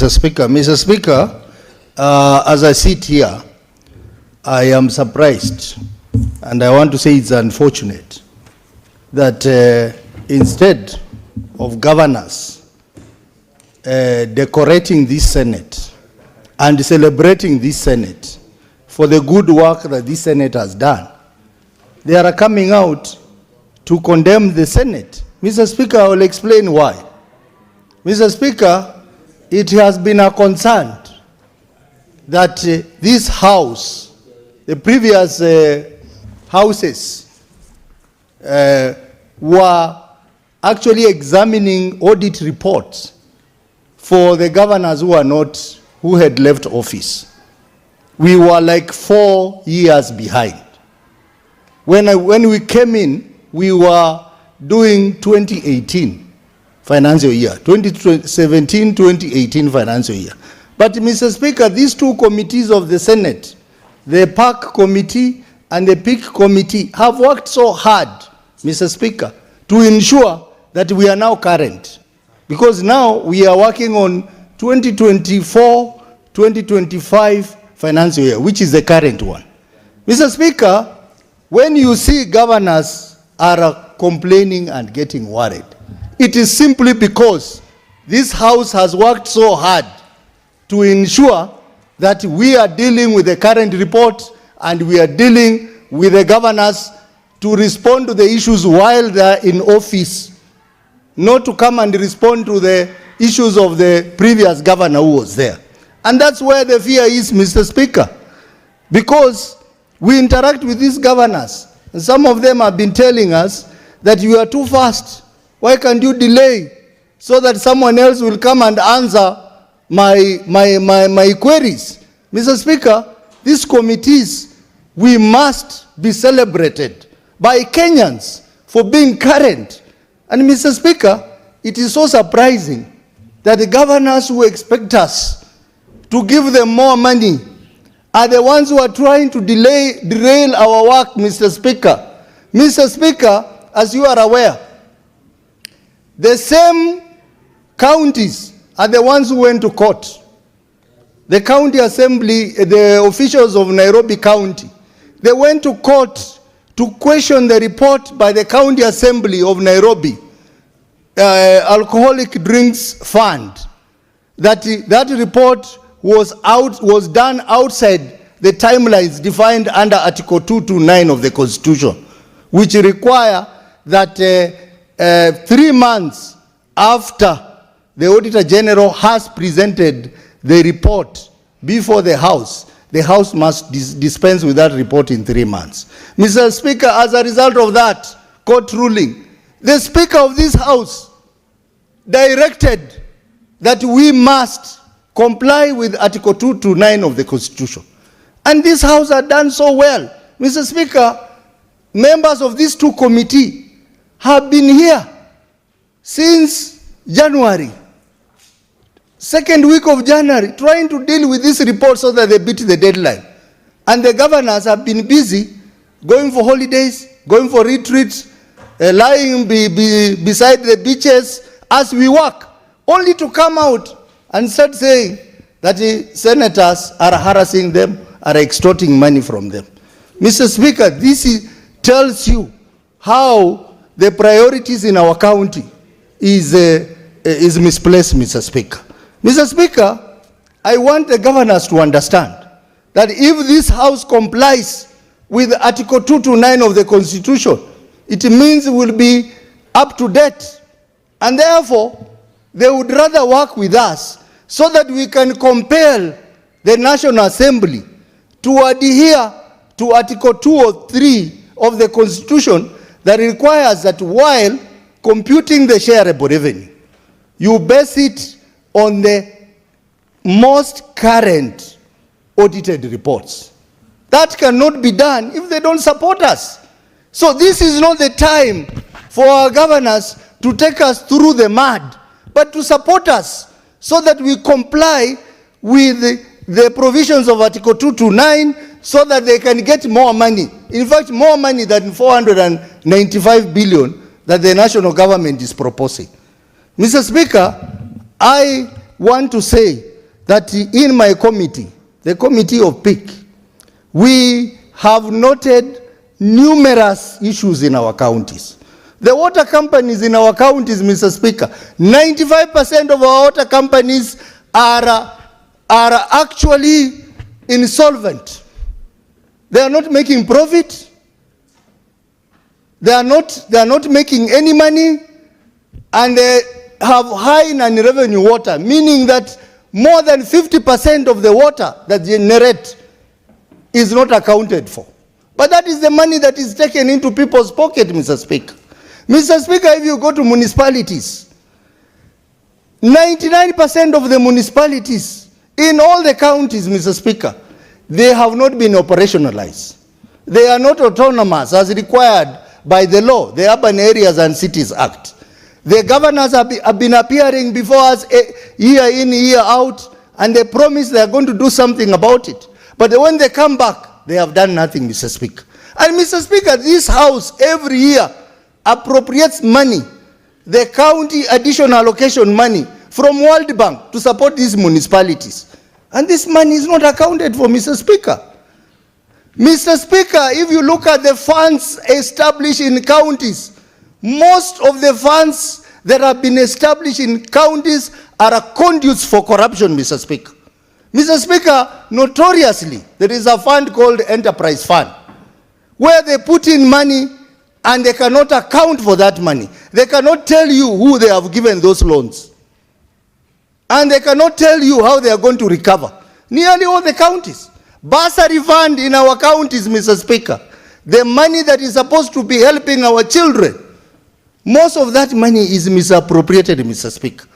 Mr. Speaker, as I sit here, I am surprised, and I want to say it's unfortunate that instead of governors decorating this Senate and celebrating this Senate for the good work that this Senate has done, they are coming out to condemn the Senate. Mr. Speaker, I will explain why. Mr. Speaker, it has been a concern that this House, the previous houses, were actually examining audit reports for the governors who had left office. We were like 4 years behind. When we came in, we were doing 2018 financial year, 2017-2018 financial year. But Mr. Speaker, these two committees of the Senate, the PAC committee and the PIC committee, have worked so hard, Mr. Speaker, to ensure that we are now current. Because now we are working on 2024-2025 financial year, which is the current one. Mr. Speaker, when you see governors are complaining and getting worried, it is simply because this House has worked so hard to ensure that we are dealing with the current report and we are dealing with the governors to respond to the issues while they are in office, not to come and respond to the issues of the previous governor who was there. And that's where the fear is, Mr. Speaker, because we interact with these governors, and some of them have been telling us that you are too fast. Why can't you delay so that someone else will come and answer my queries? Mr. Speaker, these committees, we must be celebrated by Kenyans for being current. And Mr. Speaker, it is so surprising that the governors who expect us to give them more money are the ones who are trying to derail our work, Mr. Speaker. Mr. Speaker, as you are aware, the same counties are the ones who went to court. The county assembly, the officials of Nairobi County, they went to court to question the report by the county assembly of Nairobi, Alcoholic Drinks Fund, that report was done outside the timelines defined under Article 229 of the Constitution, which require that 3 months after the Auditor General has presented the report before the House must dispense with that report in 3 months. Mr. Speaker, as a result of that court ruling, the Speaker of this House directed that we must comply with Article 229 of the Constitution. And this House had done so well. Mr. Speaker, members of these two committees have been here since January, second week of January, trying to deal with this report so that they beat the deadline. And the governors have been busy going for holidays, going for retreats, lying beside the beaches as we work, only to come out and start saying that the senators are harassing them, are extorting money from them. Mr. Speaker, this tells you how the priorities in our county is misplaced, Mr. Speaker. Mr. Speaker, I want the governors to understand that if this House complies with Article 229 of the Constitution, it means it will be up to date. And therefore, they would rather work with us so that we can compel the National Assembly to adhere to Article 203 of the Constitution that requires that while computing the shareable revenue, you base it on the most current audited reports. That cannot be done if they don't support us. So this is not the time for our governors to take us through the mud, but to support us so that we comply with the provisions of Article 229 so that they can get more money. In fact, more money than 495 billion that the national government is proposing. Mr. Speaker, I want to say that in my committee, the Committee of PIC, we have noted numerous issues in our counties. The water companies in our counties, Mr. Speaker, 95% of our water companies are actually insolvent. They are not making profit. They are not making any money, and they have high non-revenue water, meaning that more than 50% of the water that they generate is not accounted for. But that is the money that is taken into people's pocket, Mr. Speaker. Mr. Speaker, if you go to municipalities, 99% of the municipalities in all the counties, Mr. Speaker, they have not been operationalized. They are not autonomous as required by the law, the Urban Areas and Cities Act. The governors have been appearing before us year in, year out, and they promise they are going to do something about it. But when they come back, they have done nothing, Mr. Speaker. And Mr. Speaker, this House every year appropriates money, the county additional allocation money from World Bank to support these municipalities. And this money is not accounted for, Mr. Speaker. Mr. Speaker, if you look at the funds established in counties, most of the funds that have been established in counties are conduits for corruption, Mr. Speaker. Mr. Speaker, notoriously, there is a fund called Enterprise Fund, where they put in money and they cannot account for that money. They cannot tell you who they have given those loans. And they cannot tell you how they are going to recover. Nearly all the counties. Bursary fund in our counties, Mr. Speaker. The money that is supposed to be helping our children, most of that money is misappropriated, Mr. Speaker.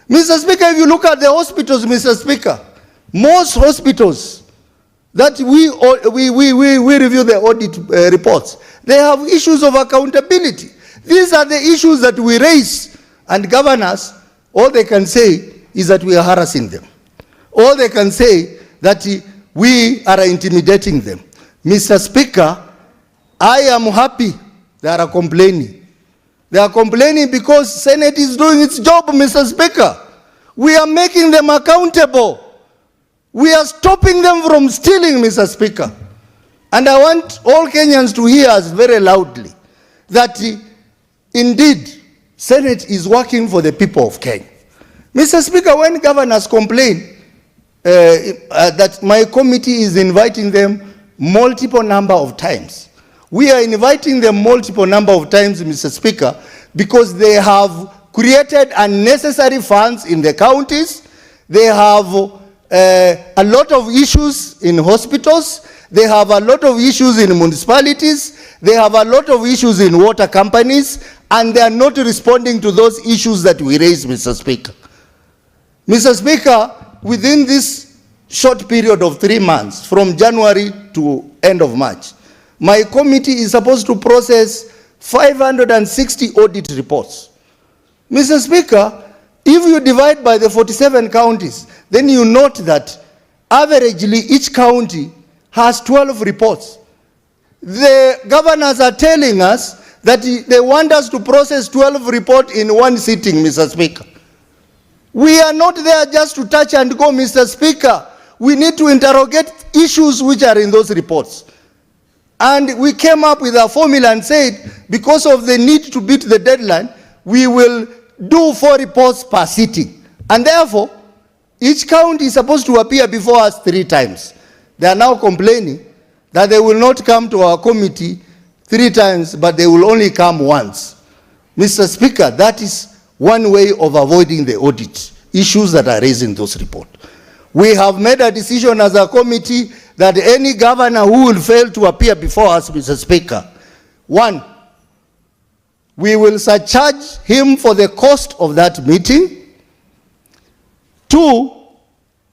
Mr. Speaker, if you look at the hospitals, Mr. Speaker, most hospitals that we review the audit reports, they have issues of accountability. These are the issues that we raise, and governors, all they can say is that we are harassing them. All they can say that we are intimidating them. Mr. Speaker, I am happy they are complaining. They are complaining because Senate is doing its job, Mr. Speaker. We are making them accountable. We are stopping them from stealing, Mr. Speaker. And I want all Kenyans to hear us very loudly that indeed Senate is working for the people of Kenya. Mr. Speaker, when governors complain that my committee is inviting them multiple number of times, we are inviting them multiple number of times, Mr. Speaker, because they have created unnecessary funds in the counties. They have a lot of issues in hospitals. They have a lot of issues in municipalities. They have a lot of issues in water companies, and they are not responding to those issues that we raise, Mr. Speaker. Mr. Speaker, within this short period of 3 months, from January to end of March, my committee is supposed to process 560 audit reports. Mr. Speaker, if you divide by the 47 counties, then you note that averagely each county has 12 reports. The governors are telling us that they want us to process 12 reports in one sitting, Mr. Speaker. We are not there just to touch and go, Mr. Speaker. We need to interrogate issues which are in those reports. And we came up with a formula and said, because of the need to beat the deadline, we will do 4 reports per sitting. And therefore, each county is supposed to appear before us 3 times. They are now complaining that they will not come to our committee 3 times, but they will only come once. Mr. Speaker, that is one way of avoiding the audit issues that are raised in those reports. We have made a decision as a committee that any governor who will fail to appear before us, Mr. Speaker, 1, we will surcharge him for the cost of that meeting. 2,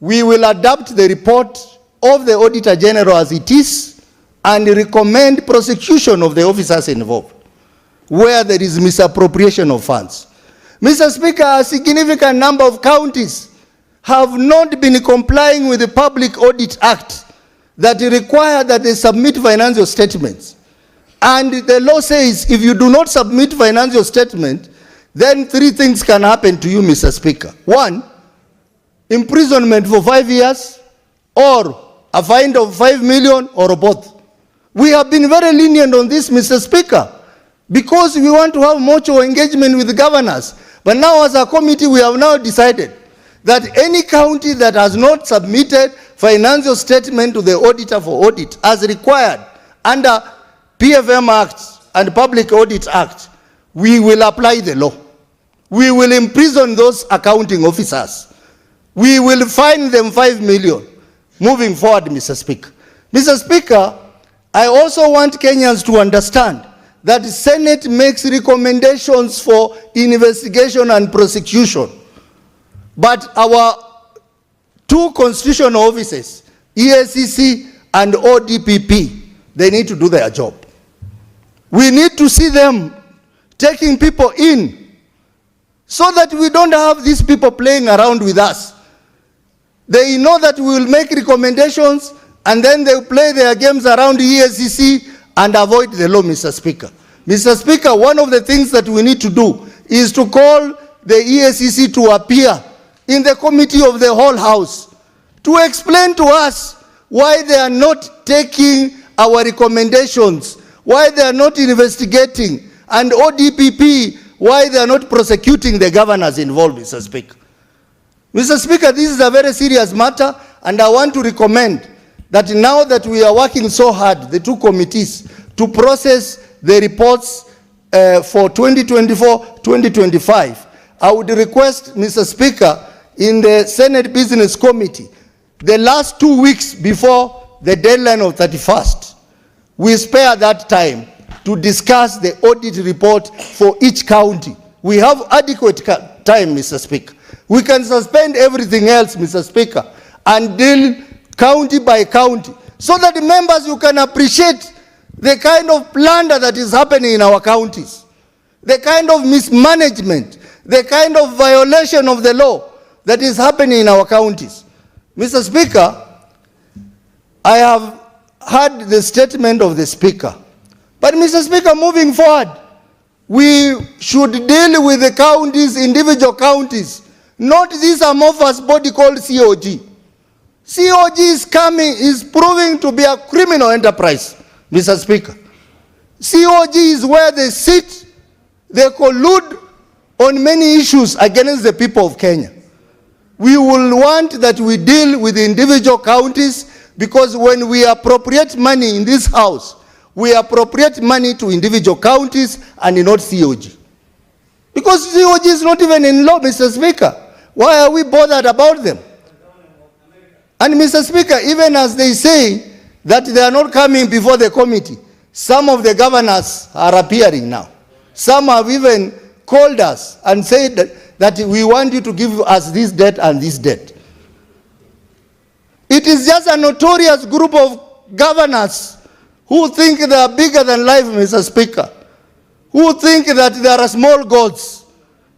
we will adapt the report of the Auditor General as it is and recommend prosecution of the officers involved where there is misappropriation of funds. Mr. Speaker, a significant number of counties have not been complying with the Public Audit Act that require that they submit financial statements. And the law says if you do not submit financial statement, then 3 things can happen to you, Mr. Speaker. 1, imprisonment for 5 years, or a fine of 5 million, or both. We have been very lenient on this, Mr. Speaker, because we want to have mutual engagement with the governors. But now as a committee, we have now decided that any county that has not submitted financial statement to the auditor for audit as required under PFM Act and Public Audit Act, we will apply the law. We will imprison those accounting officers. We will fine them 5 million. Moving forward, Mr. Speaker. Mr. Speaker, I also want Kenyans to understand that the Senate makes recommendations for investigation and prosecution. But our two constitutional offices, EACC and ODPP, they need to do their job. We need to see them taking people in so that we don't have these people playing around with us. They know that we will make recommendations and then they play their games around EACC and avoid the law, Mr. Speaker. Mr. Speaker, one of the things that we need to do is to call the EACC to appear in the committee of the whole House to explain to us why they are not taking our recommendations, why they are not investigating, and ODPP, why they are not prosecuting the governors involved, Mr. Speaker. Mr. Speaker, this is a very serious matter, and I want to recommend that now that we are working so hard, the two committees, to process the reports for 2024-2025, I would request, Mr. Speaker, in the Senate Business Committee, the last 2 weeks before the deadline of 31st, we spare that time to discuss the audit report for each county. We have adequate time, Mr. Speaker. We can suspend everything else, Mr. Speaker, and deal county by county, so that the members, you can appreciate the kind of plunder that is happening in our counties, the kind of mismanagement, the kind of violation of the law that is happening in our counties. Mr. Speaker, I have heard the statement of the Speaker. But Mr. Speaker, moving forward, we should deal with the counties, individual counties, not this amorphous body called COG. COG is proving to be a criminal enterprise, Mr. Speaker. COG is where they sit, they collude on many issues against the people of Kenya. We will want that we deal with the individual counties, because when we appropriate money in this House, we appropriate money to individual counties and not COG. Because COG is not even in law, Mr. Speaker. Why are we bothered about them? And Mr. Speaker, even as they say that they are not coming before the committee, some of the governors are appearing now. Some have even called us and said that we want you to give us this debt and this debt. It is just a notorious group of governors who think they are bigger than life, Mr. Speaker, who think that there are small gods,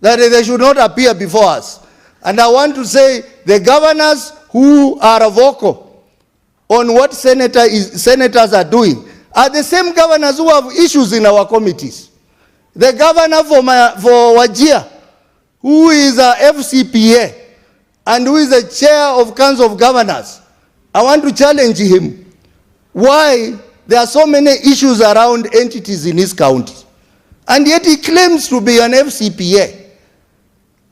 that they should not appear before us. And I want to say the governors who are vocal on what senators are doing are the same governors who have issues in our committees. The governor for Wajir, who is a FCPA and who is the chair of Council of Governors, I want to challenge him why there are so many issues around entities in his county. And yet he claims to be an FCPA.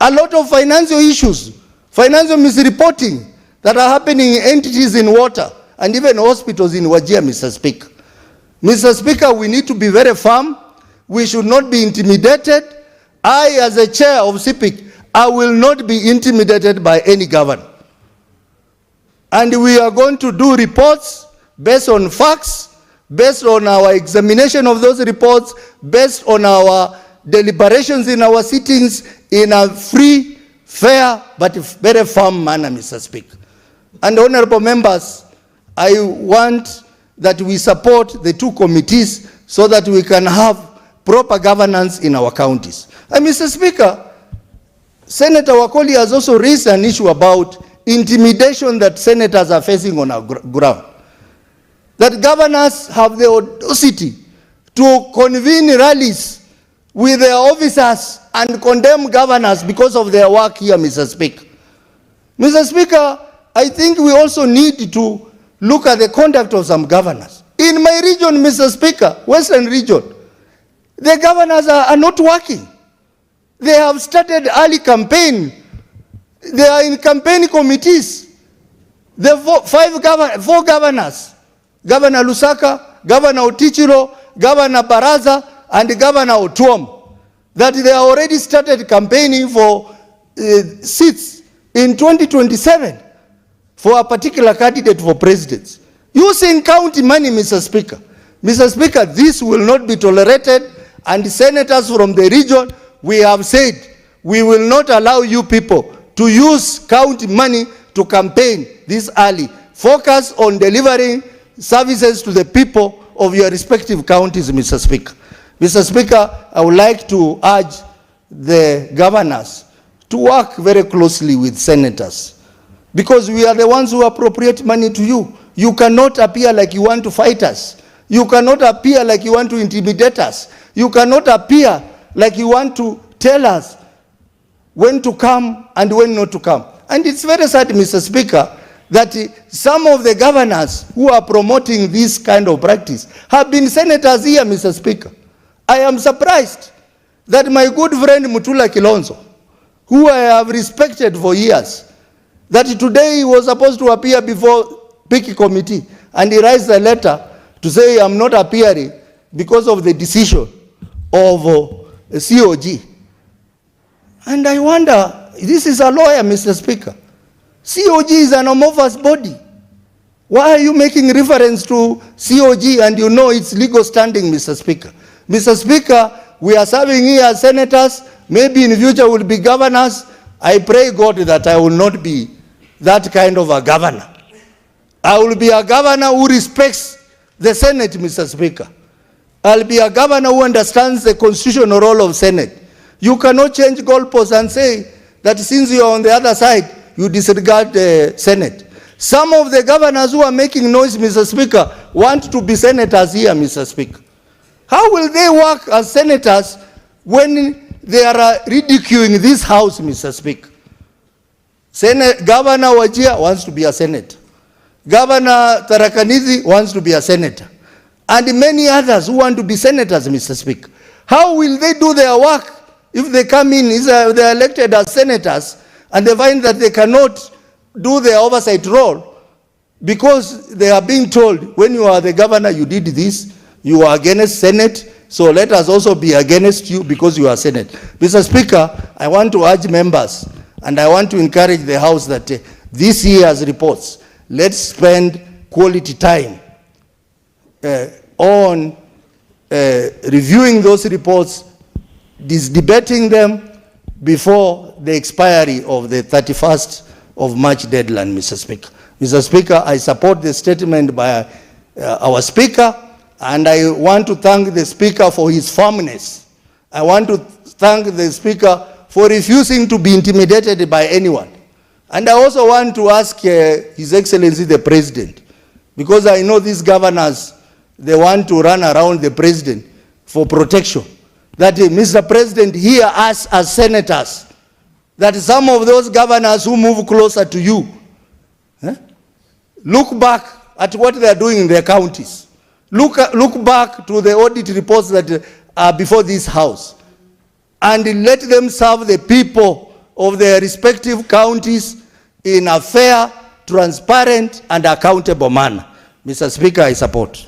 A lot of financial issues, financial misreporting that are happening in entities in water and even hospitals in Wajir, Mr. Speaker. Mr. Speaker, we need to be very firm. We should not be intimidated. I, as a chair of CPIC, I will not be intimidated by any governor. And we are going to do reports based on facts, based on our examination of those reports, based on our deliberations in our sittings in a free, fair, but very firm manner, Mr. Speaker. And honorable members, I want that we support the two committees so that we can have proper governance in our counties. And Mr. Speaker, Senator Wakoli has also raised an issue about intimidation that senators are facing on our ground. That governors have the audacity to convene rallies with their officers and condemn governors because of their work here, Mr. Speaker. Mr. Speaker, I think we also need to look at the conduct of some governors. In my region, Mr. Speaker, Western region, the governors are not working. They have started early campaign. They are in campaign committees. The four governors, Governor Lusaka, Governor Otichiro, Governor Baraza, and Governor Otuom, that they are already started campaigning for seats in 2027 for a particular candidate for president, using county money, Mr. Speaker. Mr. Speaker, this will not be tolerated, and senators from the region, we have said, we will not allow you people to use county money to campaign this early. Focus on delivering services to the people of your respective counties, Mr. Speaker. Mr. Speaker, I would like to urge the governors to work very closely with senators, because we are the ones who appropriate money to you. You cannot appear like you want to fight us. You cannot appear like you want to intimidate us. You cannot appear like you want to tell us when to come and when not to come. And it's very sad, Mr. Speaker, that some of the governors who are promoting this kind of practice have been senators here, Mr. Speaker. I am surprised that my good friend Mutula Kilonzo, who I have respected for years, that today he was supposed to appear before PIC committee, and he writes a letter to say I'm not appearing because of the decision of COG. And I wonder, this is a lawyer, Mr. Speaker. COG is an amorphous body. Why are you making reference to COG and you know its legal standing, Mr. Speaker? Mr. Speaker, we are serving here as senators. Maybe in future we'll be governors. I pray God that I will not be that kind of a governor. I will be a governor who respects the Senate, Mr. Speaker. I'll be a governor who understands the constitutional role of Senate. You cannot change goalposts and say that since you are on the other side, you disregard the Senate. Some of the governors who are making noise, Mr. Speaker, want to be senators here, Mr. Speaker. How will they work as senators when they are ridiculing this house, Mr. Speaker? Governor Wajir wants to be a senator. Governor Tarakanidhi wants to be a senator. And many others who want to be senators, Mr. Speaker. How will they do their work if they come in, they are elected as senators, and they find that they cannot do their oversight role because they are being told, when you are the governor, you did this, you are against Senate, so let us also be against you because you are Senate. Mr. Speaker, I want to urge members, and I want to encourage the House that this year's reports, let's spend quality time on reviewing those reports, debating them before the expiry of the 31st of March deadline, Mr. Speaker. Mr. Speaker, I support the statement by our Speaker, and I want to thank the Speaker for his firmness. I want to thank the Speaker for refusing to be intimidated by anyone. And I also want to ask His Excellency the President, because I know these governors, they want to run around the President for protection, that Mr. President, hear us as senators, that some of those governors who move closer to you, look back at what they are doing in their counties. Look back to the audit reports that are before this House, and let them serve the people of their respective counties in a fair, transparent, and accountable manner. Mr. Speaker, I support.